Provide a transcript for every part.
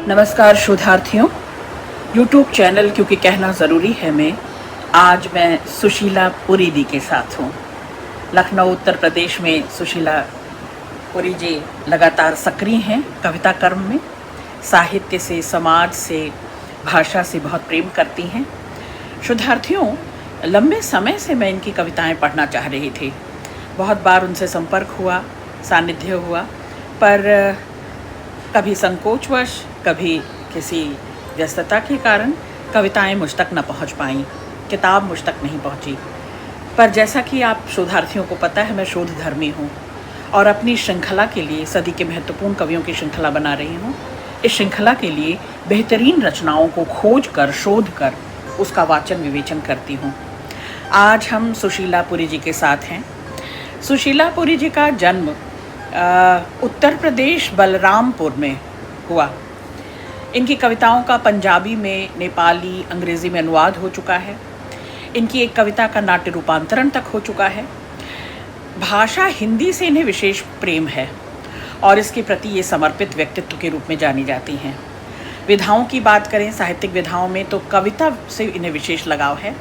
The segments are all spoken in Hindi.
नमस्कार शोधार्थियों। YouTube चैनल क्योंकि कहना ज़रूरी है आज मैं सुशीला पुरी जी के साथ हूँ। लखनऊ उत्तर प्रदेश में सुशीला पुरी जी लगातार सक्रिय हैं कविता कर्म में। साहित्य से, समाज से, भाषा से बहुत प्रेम करती हैं। शोधार्थियों, लंबे समय से मैं इनकी कविताएं पढ़ना चाह रही थी। बहुत बार उनसे संपर्क हुआ, सानिध्य हुआ, पर कभी संकोचवश, कभी किसी व्यस्तता के कारण कविताएं मुझ तक न पहुंच पाईं, किताब मुझ तक नहीं पहुंची। पर जैसा कि आप शोधार्थियों को पता है, मैं शोधधर्मी हूं और अपनी श्रृंखला के लिए सदी के महत्वपूर्ण कवियों की श्रृंखला बना रही हूं। इस श्रृंखला के लिए बेहतरीन रचनाओं को खोज कर, शोध कर उसका वाचन विवेचन करती हूँ। आज हम सुशीला पुरी जी के साथ हैं। सुशीला पुरी जी का जन्म उत्तर प्रदेश बलरामपुर में हुआ। इनकी कविताओं का पंजाबी में, नेपाली, अंग्रेज़ी में अनुवाद हो चुका है। इनकी एक कविता का नाट्य रूपांतरण तक हो चुका है। भाषा हिंदी से इन्हें विशेष प्रेम है और इसके प्रति ये समर्पित व्यक्तित्व के रूप में जानी जाती हैं। विधाओं की बात करें, साहित्यिक विधाओं में, तो कविता से इन्हें विशेष लगाव है।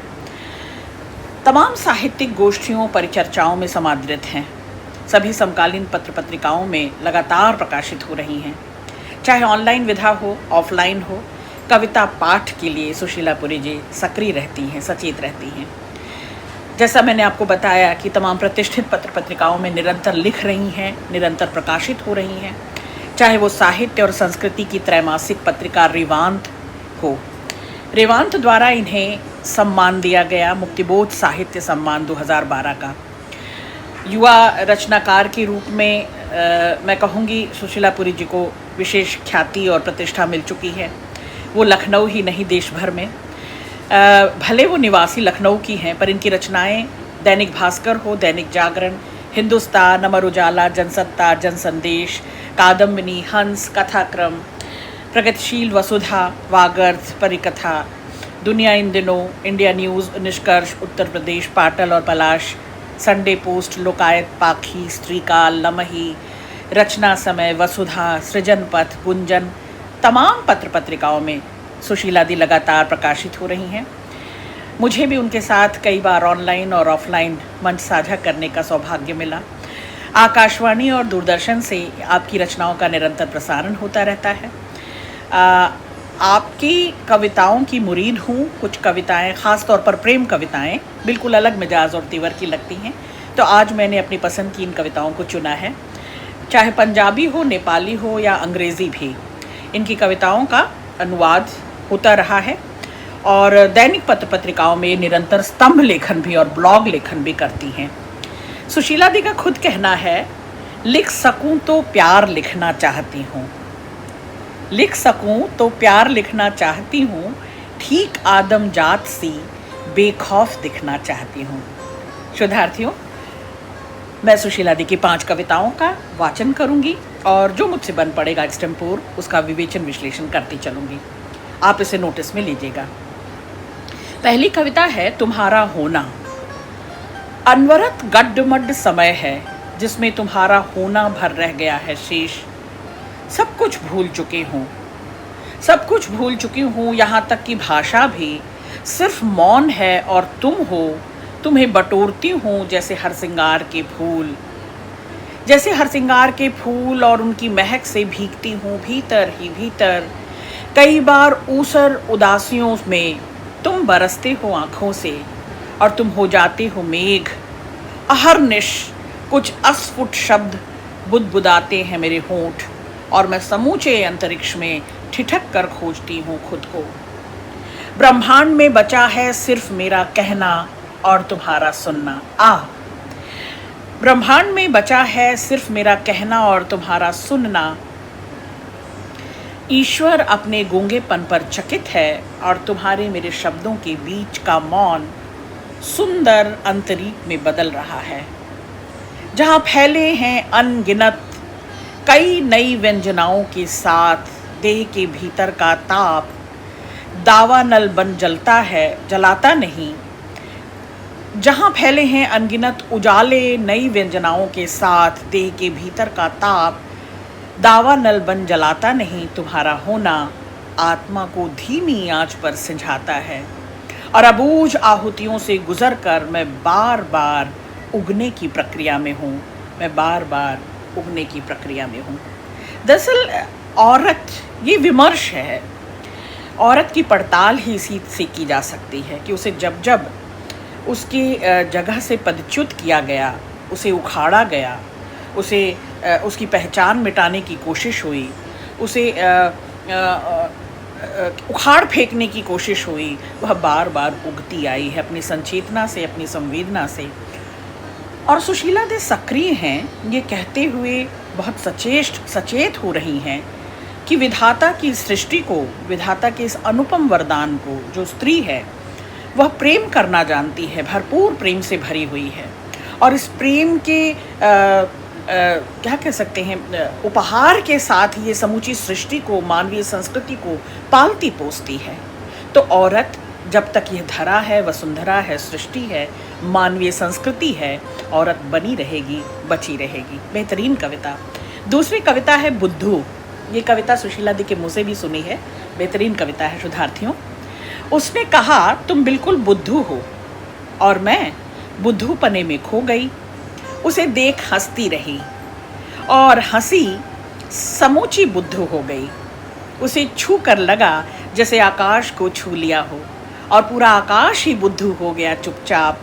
तमाम साहित्यिक गोष्ठियों, परिचर्चाओं में समादृत हैं। सभी समकालीन पत्र पत्रिकाओं में लगातार प्रकाशित हो रही हैं। चाहे ऑनलाइन विधा हो, ऑफलाइन हो, कविता पाठ के लिए सुशीला पुरी जी सक्रिय रहती हैं, सचेत रहती हैं। जैसा मैंने आपको बताया कि तमाम प्रतिष्ठित पत्र पत्रिकाओं में निरंतर लिख रही हैं, निरंतर प्रकाशित हो रही हैं। चाहे वो साहित्य और संस्कृति की त्रैमासिक पत्रिका रेवांत हो। रेवांत द्वारा इन्हें सम्मान दिया गया, मुक्तिबोध साहित्य सम्मान 2012 का। युवा रचनाकार के रूप में मैं कहूँगी सुशीला पुरी जी को विशेष ख्याति और प्रतिष्ठा मिल चुकी है। वो लखनऊ ही नहीं, देश भर में, भले वो निवासी लखनऊ की हैं, पर इनकी रचनाएं दैनिक भास्कर हो, दैनिक जागरण, हिंदुस्तान, अमर उजाला, जनसत्ता, जनसंदेश, कादम्बिनी, हंस, कथाक्रम, प्रगतिशील, वसुधा, वागर्थ, परिकथा, दुनिया इन दिनों, इंडिया न्यूज़, निष्कर्ष, उत्तर प्रदेश, पाटल और पलाश, संडे पोस्ट, लोकायत, पाखी, स्त्रीकाल, लमही, रचना समय, वसुधा, सृजन पथ, गुंजन, तमाम पत्र पत्रिकाओं में सुशीला दी लगातार प्रकाशित हो रही हैं। मुझे भी उनके साथ कई बार ऑनलाइन और ऑफलाइन मंच साझा करने का सौभाग्य मिला। आकाशवाणी और दूरदर्शन से आपकी रचनाओं का निरंतर प्रसारण होता रहता है। आपकी कविताओं की मुरीद हूँ। कुछ कविताएं, ख़ास तौर पर प्रेम कविताएं, बिल्कुल अलग मिजाज और तेवर की लगती हैं, तो आज मैंने अपनी पसंद की इन कविताओं को चुना है। चाहे पंजाबी हो, नेपाली हो या अंग्रेज़ी भी, इनकी कविताओं का अनुवाद होता रहा है और दैनिक पत्र पत्रिकाओं में निरंतर स्तंभ लेखन भी और ब्लॉग लेखन भी करती हैं। सुशीला दी का खुद कहना है, लिख सकूं तो प्यार लिखना चाहती हूँ, लिख सकूं तो प्यार लिखना चाहती हूँ, ठीक आदम जात सी बेखौफ दिखना चाहती हूँ। शोधार्थियों, मैं सुशीला दी की 5 कविताओं का वाचन करूंगी और जो मुझसे बन पड़ेगा एक्सटेम्पोर, उसका विवेचन विश्लेषण करती चलूंगी। आप इसे नोटिस में लीजिएगा। पहली कविता है तुम्हारा होना। अनवरत गड्ढमड्ढ समय है जिसमें तुम्हारा होना भर रह गया है शेष। सब कुछ भूल चुकी हूँ, सब कुछ भूल चुकी हूँ, यहाँ तक कि भाषा भी सिर्फ मौन है और तुम हो। तुम्हें बटोरती हूँ जैसे हरसिंगार के फूल, जैसे हरसिंगार के फूल, और उनकी महक से भीगती हूँ भीतर ही भीतर। कई बार ऊसर उदासियों में तुम बरसते हो आँखों से और तुम हो जाते हो मेघ। अहरनिश कुछ अस्फुट शब्द बुदबुदाते हैं मेरे होंठ और मैं समूचे अंतरिक्ष में ठिठक कर खोजती हूँ खुद को। ब्रह्मांड में बचा है सिर्फ मेरा कहना और तुम्हारा सुनना। ब्रह्मांड में बचा है सिर्फ मेरा कहना और तुम्हारा सुनना। ईश्वर अपने गूंगेपन पर चकित है और तुम्हारे मेरे शब्दों के बीच का मौन सुंदर अंतरीप में बदल रहा है, जहाँ फैले हैं अनगिनत कई नई व्यंजनाओं के साथ देह के भीतर का ताप दावा नल बन जलता है, जलाता नहीं। जहाँ फैले हैं अनगिनत उजाले नई व्यंजनाओं के साथ देह के भीतर का ताप दावा नल बन जलाता नहीं, तुम्हारा होना आत्मा को धीमी आंच पर सिंझाता है। और अबूझ आहुतियों से गुजर कर मैं बार बार उगने की प्रक्रिया में हूँ, मैं बार बार उगने की प्रक्रिया में हूँ। दरअसल औरत, ये विमर्श है, औरत की पड़ताल ही इसी से की जा सकती है कि उसे जब जब उसकी जगह से पदच्युत किया गया, उसे उखाड़ा गया, उसे उसकी पहचान मिटाने की कोशिश हुई, उसे उखाड़ फेंकने की कोशिश हुई, वह बार बार उगती आई है अपनी संचेतना से, अपनी संवेदना से। और सुशीला दे सक्रिय हैं ये कहते हुए, बहुत सचेत हो रही हैं कि विधाता की सृष्टि को, विधाता के इस अनुपम वरदान को, जो स्त्री है वह प्रेम करना जानती है, भरपूर प्रेम से भरी हुई है। और इस प्रेम के क्या कह सकते हैं, उपहार के साथ ये समूची सृष्टि को, मानवीय संस्कृति को पालती पोसती है। तो औरत जब तक यह धरा है, वसुंधरा है, सृष्टि है, मानवीय संस्कृति है, औरत बनी रहेगी, बची रहेगी। बेहतरीन कविता। दूसरी कविता है बुद्धू। ये कविता सुशीला दी के मुँह से भी सुनी है, बेहतरीन कविता है शुद्धार्थियों। उसने कहा, तुम बिल्कुल बुद्धू हो और मैं बुद्धूपने में खो गई। उसे देख हंसती रही और हंसी समूची बुद्धू हो गई। उसे छू कर लगा जैसे आकाश को छू लिया हो और पूरा आकाश ही बुद्धू हो गया चुपचाप।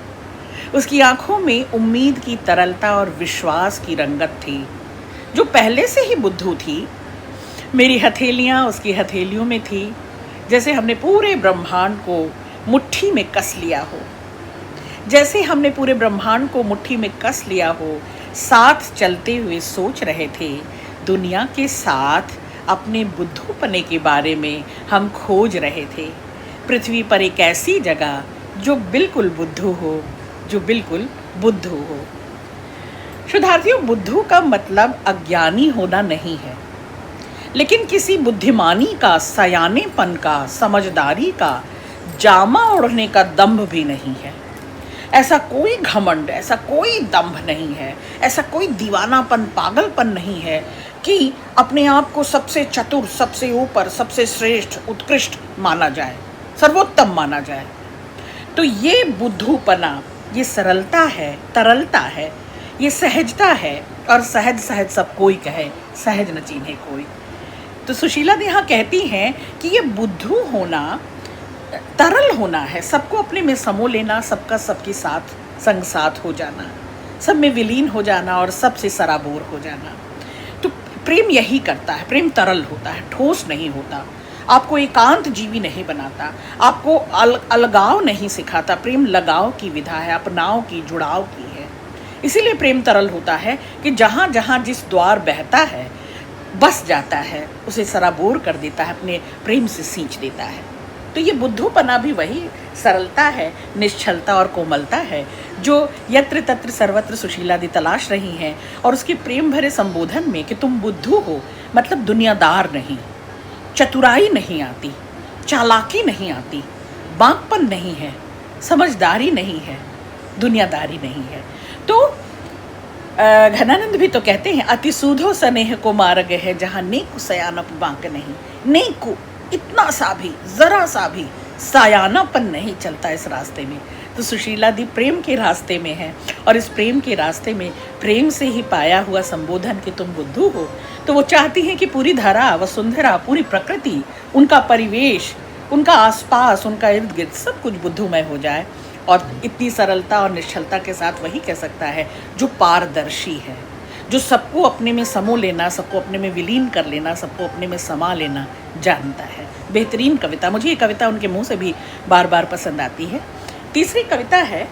उसकी आंखों में उम्मीद की तरलता और विश्वास की रंगत थी, जो पहले से ही बुद्धू थी। मेरी हथेलियाँ उसकी हथेलियों में थी, जैसे हमने पूरे ब्रह्मांड को मुट्ठी में कस लिया हो, जैसे हमने पूरे ब्रह्मांड को मुट्ठी में कस लिया हो। साथ चलते हुए सोच रहे थे, दुनिया के साथ अपने बुद्धूपने के बारे में हम खोज रहे थे। पृथ्वी पर एक ऐसी जगह जो बिल्कुल बुद्धू हो, जो बिल्कुल बुद्धू हो। शुद्धार्थियों, बुद्धू का मतलब अज्ञानी होना नहीं है, लेकिन किसी बुद्धिमानी का, सयानेपन का, समझदारी का जामा ओढ़ने का दंभ भी नहीं है। ऐसा कोई घमंड, ऐसा कोई दंभ नहीं है, ऐसा कोई दीवानापन, पागलपन नहीं है कि अपने आप को सबसे चतुर, सबसे ऊपर, सबसे श्रेष्ठ, उत्कृष्ट माना जाए, सर्वोत्तम माना जाए। तो ये बुद्धूपना, ये सरलता है, तरलता है, ये सहजता है। और सहज सहज सब कोई कहे, सहज न चीन्हे कोई। तो सुशीला दी यहाँ कहती हैं कि ये बुद्धू होना, तरल होना है, सबको अपने में समो लेना, सबका सबके साथ संग साथ हो जाना, सब में विलीन हो जाना और सबसे सराबोर हो जाना। तो प्रेम यही करता है, प्रेम तरल होता है, ठोस नहीं होता, आपको एकांत जीवी नहीं बनाता, आपको अलगाव नहीं सिखाता। प्रेम लगाव की विधा है, अपनाव की, जुड़ाव की है। इसीलिए प्रेम तरल होता है कि जहाँ जहाँ जिस द्वार बहता है, बस जाता है, उसे सराबोर कर देता है, अपने प्रेम से सींच देता है। तो ये बुद्धूपना भी वही सरलता है, निश्चलता और कोमलता है, जो यत्र तत्र सर्वत्र सुशीला दी तलाश रही हैं। और उसके प्रेम भरे संबोधन में कि तुम बुद्धू हो, मतलब दुनियादार नहीं, चतुराई नहीं आती, चालाकी नहीं आती, बांकपन नहीं है, समझदारी नहीं है, दुनियादारी नहीं है। तो घनानंद भी तो कहते हैं, अति सूधो स्नेह को मार्ग है, जहाँ नेकु सयानप बांक नहीं। नेकु, इतना सा भी, जरा सा भी सायानापन नहीं चलता इस रास्ते में। तो सुशीला दी प्रेम के रास्ते में है, और इस प्रेम के रास्ते में प्रेम से ही पाया हुआ संबोधन कि तुम बुद्धू हो। तो वो चाहती हैं कि पूरी धरा, वसुंधरा, पूरी प्रकृति, उनका परिवेश, उनका आसपास, उनका इर्द गिर्द सब कुछ बुद्धूमय हो जाए। और इतनी सरलता और निश्चलता के साथ वही कह सकता है जो पारदर्शी है, जो सबको अपने में समो लेना, सबको अपने में विलीन कर लेना, सबको अपने में समा लेना जानता है। बेहतरीन कविता, मुझे ये कविता उनके मुंह से भी बार बार पसंद आती है। तीसरी कविता है,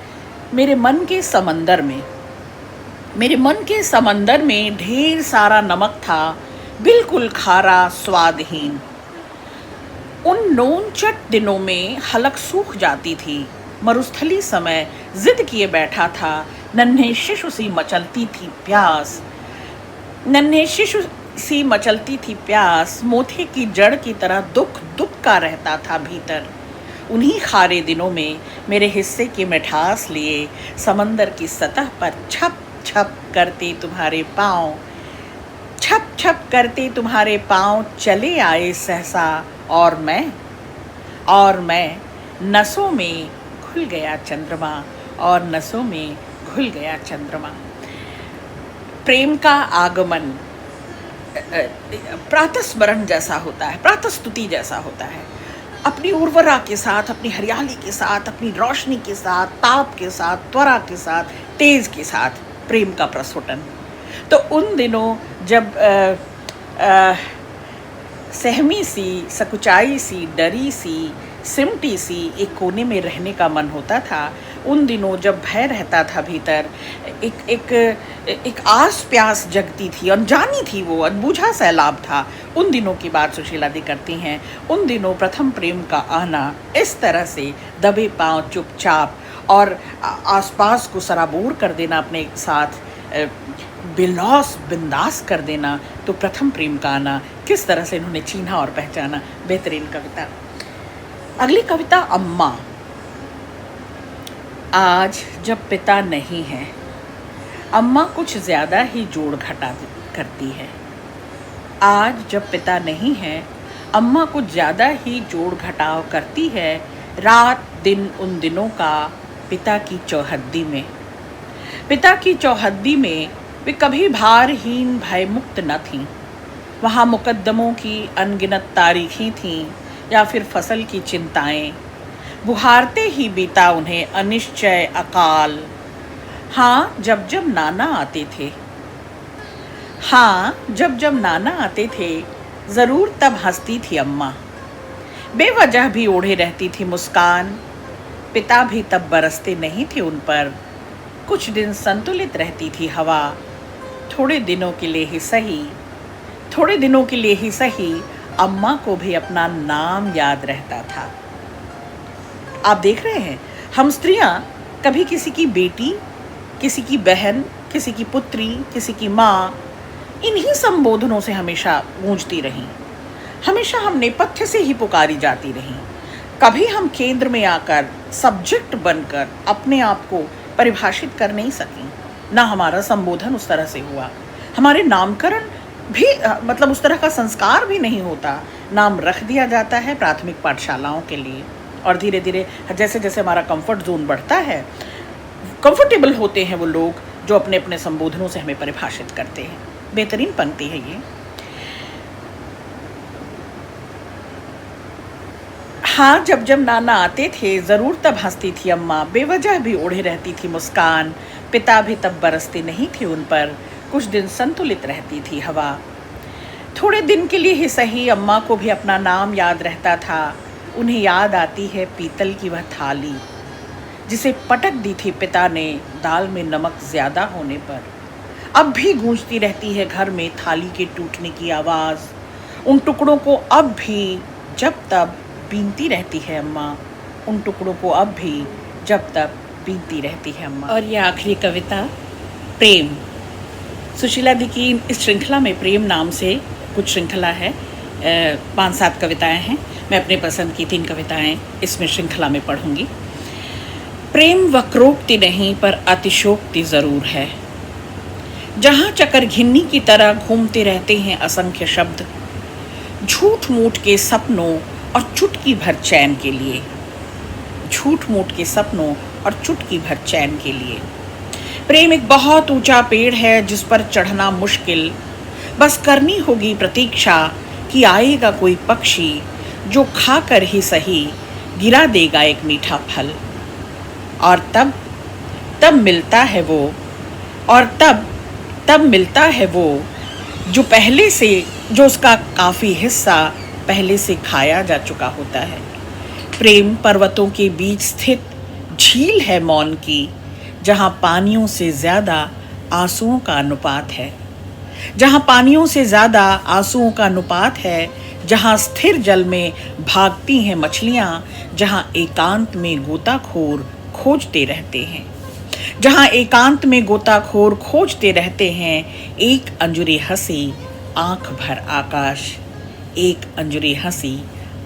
मेरे मन के समंदर में। मेरे मन के समंदर में ढेर सारा नमक था, बिल्कुल खारा, स्वादहीन। उन नोनचट दिनों में हलक सूख जाती थी, मरुस्थली समय जिद किए बैठा था, नन्हे शिशु सी मचलती थी प्यास, नन्हे शिशु सी मचलती थी प्यास, मोथे की जड़ की तरह दुख दुख का रहता था भीतर। उन्हीं खारे दिनों में मेरे हिस्से की मिठास लिए समंदर की सतह पर छप छप करते तुम्हारे पाँव, छप छप करते तुम्हारे पाँव चले आए सहसा, और मैं नसों में घुल गया चंद्रमा, और नसों में घुल गया चंद्रमा। प्रेम का आगमन प्रातः स्मरण जैसा होता है, प्रातः स्तुति जैसा होता है। अपनी उर्वरा के साथ, अपनी हरियाली के साथ, अपनी रोशनी के साथ, ताप के साथ, त्वरा के साथ, तेज के साथ प्रेम का प्रस्फुटन। तो उन दिनों जब सहमी सी, सकुचाई सी, डरी सी, सिमटी सी एक कोने में रहने का मन होता था, उन दिनों जब भय रहता था भीतर, एक आस प्यास जगती थी, अनजानी थी, वो अनबूझा सैलाब था। उन दिनों की बात सुशीला दी करती हैं। उन दिनों प्रथम प्रेम का आना इस तरह से दबे पांव चुपचाप और आसपास को सराबोर कर देना, अपने साथ बिलौस बिंदास कर देना, तो प्रथम प्रेम का आना किस तरह से इन्होंने चीन्हा और पहचाना। बेहतरीन कविता। अगली कविता अम्मा। आज जब पिता नहीं है, अम्मा कुछ ज़्यादा ही जोड़ घटा करती है। आज जब पिता नहीं है, अम्मा कुछ ज़्यादा ही जोड़ घटाव करती है। रात दिन उन दिनों का पिता की चौहद्दी में, पिता की चौहद्दी में वे कभी भारहीन भयमुक्त न थीं। वहाँ मुकद्दमों की अनगिनत तारीखें थीं या फिर फसल की चिंताएं। बुहारते ही बीता उन्हें अनिश्चय अकाल। हाँ, जब जब नाना आते थे, हाँ, जब जब नाना आते थे, ज़रूर तब हंसती थी अम्मा। बेवजह भी ओढ़े रहती थी मुस्कान। पिता भी तब बरसते नहीं थे उन पर। कुछ दिन संतुलित रहती थी हवा। थोड़े दिनों के लिए ही सही, थोड़े दिनों के लिए ही सही, अम्मा को भी अपना नाम याद रहता था। आप देख रहे हैं, हम स्त्रियां कभी किसी की बेटी, किसी की बहन, किसी की पुत्री, किसी की माँ, इन्हीं संबोधनों से हमेशा गूंजती रहीं। हमेशा हम नेपथ्य से ही पुकारी जाती रहीं। कभी हम केंद्र में आकर सब्जेक्ट बनकर अपने आप को परिभाषित कर नहीं सकें। ना हमारा संबोधन उस तरह से हुआ, हमारे नामकरण भी मतलब उस तरह का संस्कार भी नहीं होता। नाम रख दिया जाता है प्राथमिक पाठशालाओं के लिए, और धीरे धीरे जैसे जैसे हमारा कंफर्ट जोन बढ़ता है, कंफर्टेबल होते हैं वो लोग जो अपने अपने संबोधनों से हमें परिभाषित करते हैं। बेहतरीन पंक्ति है ये। हाँ, जब जब नाना आते थे, ज़रूर तब हंसती थी अम्मा। बेवजह भी ओढ़े रहती थी मुस्कान। पिता भी तब बरसते नहीं थे उन पर। कुछ दिन संतुलित रहती थी हवा। थोड़े दिन के लिए ही सही, अम्मा को भी अपना नाम याद रहता था। उन्हें याद आती है पीतल की वह थाली जिसे पटक दी थी पिता ने दाल में नमक ज़्यादा होने पर। अब भी गूंजती रहती है घर में थाली के टूटने की आवाज़। उन टुकड़ों को अब भी जब तब बीनती रहती है अम्मा। उन टुकड़ों को अब भी जब तब बीनती रहती है अम्मा। और ये आखिरी कविता प्रेम। सुशीला दी की इस श्रृंखला में प्रेम नाम से कुछ श्रृंखला है, 5-7 कविताएं हैं। मैं अपने पसंद की 3 कविताएं इसमें श्रृंखला में पढ़ूंगी। प्रेम वक्रोक्ति नहीं पर अतिशोक्ति ज़रूर है। जहाँ चकर घिन्नी की तरह घूमते रहते हैं असंख्य शब्द, झूठ मूठ के सपनों और चुटकी भर चैन के लिए, झूठ मूठ के सपनों और चुटकी भर चैन के लिए। प्रेम एक बहुत ऊंचा पेड़ है जिस पर चढ़ना मुश्किल। बस करनी होगी प्रतीक्षा कि आएगा कोई पक्षी जो खाकर ही सही गिरा देगा एक मीठा फल। और तब मिलता है वो, और तब मिलता है वो जो पहले से, जो उसका काफ़ी हिस्सा पहले से खाया जा चुका होता है। प्रेम पर्वतों के बीच स्थित झील है मौन की, जहाँ पानियों से ज़्यादा आंसुओं का अनुपात है, जहाँ पानियों से ज़्यादा आंसुओं का अनुपात है, जहाँ स्थिर जल में भागती हैं मछलियाँ, जहाँ एकांत में गोताखोर खोजते रहते हैं, जहाँ एकांत में गोताखोर खोजते रहते हैं। एक अंजुरी हंसी आँख भर आकाश, एक अंजुरी हंसी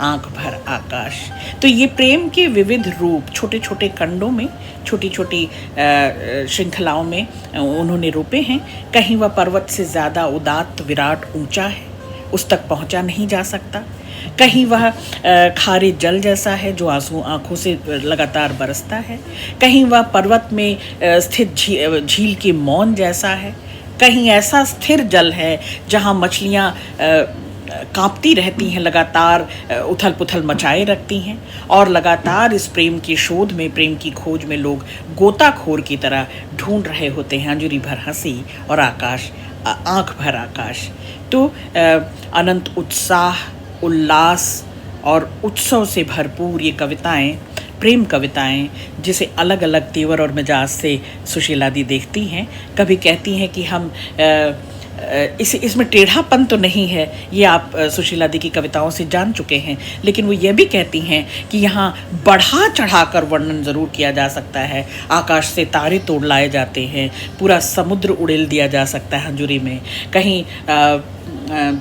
आंख भर आकाश। तो ये प्रेम के विविध रूप छोटे छोटे खंडों में, छोटी छोटी श्रृंखलाओं में उन्होंने रूपे हैं। कहीं वह पर्वत से ज़्यादा उदात्त विराट ऊंचा है, उस तक पहुंचा नहीं जा सकता। कहीं वह खारे जल जैसा है जो आंसू आंखों से लगातार बरसता है। कहीं वह पर्वत में स्थित झील के मौन जैसा है। कहीं ऐसा स्थिर जल है जहाँ मछलियाँ कांपती रहती हैं, लगातार उथल पुथल मचाए रखती हैं, और लगातार इस प्रेम की शोध में, प्रेम की खोज में लोग गोताखोर की तरह ढूंढ रहे होते हैं अंजुरी भर हंसी और आकाश, आंख भर आकाश। तो अनंत उत्साह, उल्लास और उत्सव से भरपूर ये कविताएं, प्रेम कविताएं, जिसे अलग अलग तेवर और मिजाज से सुशीला दी देखती हैं। कभी कहती हैं कि हम इसमें टेढ़ापन तो नहीं है, ये आप सुशीला दी की कविताओं से जान चुके हैं, लेकिन वो ये भी कहती हैं कि यहाँ बढ़ा चढ़ाकर वर्णन ज़रूर किया जा सकता है। आकाश से तारे तोड़ लाए जाते हैं, पूरा समुद्र उड़ेल दिया जा सकता है अंजुरी में। कहीं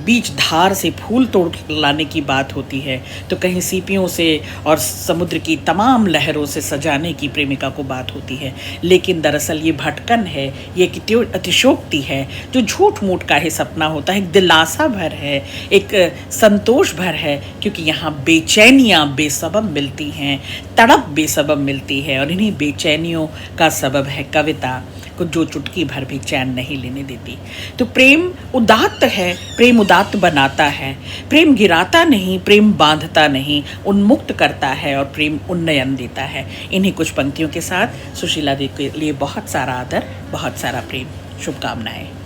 बीच धार से फूल तोड़ लाने की बात होती है, तो कहीं सीपियों से और समुद्र की तमाम लहरों से सजाने की प्रेमिका को बात होती है। लेकिन दरअसल ये भटकन है, ये अतिशोक्ति है, जो झूठ मूठ का ही सपना होता है, एक दिलासा भर है, एक संतोष भर है, क्योंकि यहाँ बेचैनियाँ बेसबब मिलती हैं, तड़प बेसबब मिलती है, और इन्हीं बेचैनियों का सबब है कविता को जो चुटकी भर भी चैन नहीं लेने देती। तो प्रेम उदात्त है, प्रेम उदात्त बनाता है, प्रेम गिराता नहीं, प्रेम बांधता नहीं, उन्मुक्त करता है और प्रेम उन्नयन देता है। इन्हीं कुछ पंक्तियों के साथ सुशीला दी के लिए बहुत सारा आदर, बहुत सारा प्रेम, शुभकामनाएं।